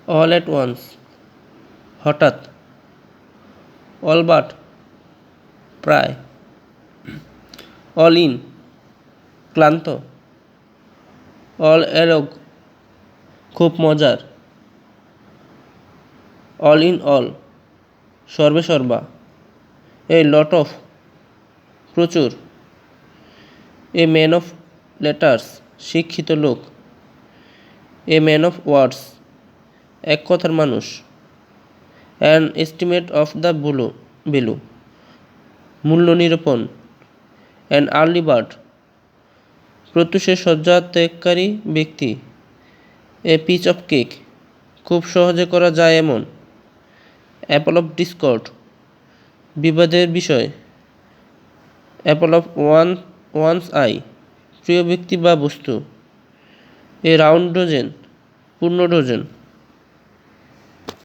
All at once হঠাৎ, all but প্রায়, all in ক্লান্ত, অল অ্যালগ খুব মজার, অল ইন অল সর্বে সর্বা, এ লট অফ প্রচুর, এ ম্যান অফ লেটার্স শিক্ষিত লোক, এ ম্যান অফ ওয়ার্ডস এক কথার মানুষ, an estimate of the value মূল্য নিরূপণ, অ্যান আর্লি বার্ড প্রত্যুষে শয্যা ত্যাগকারী ব্যক্তি, এ পিচ অফ কেক খুব সহজে করা যায় এমন, অ্যাপল অফ ডিসকর্ড বিবাদের বিষয়, অ্যাপল অফ ওয়ান্স আই প্রিয় ব্যক্তি বা বস্তু, এ রাউন্ড ডোজেন পূর্ণ ডজন।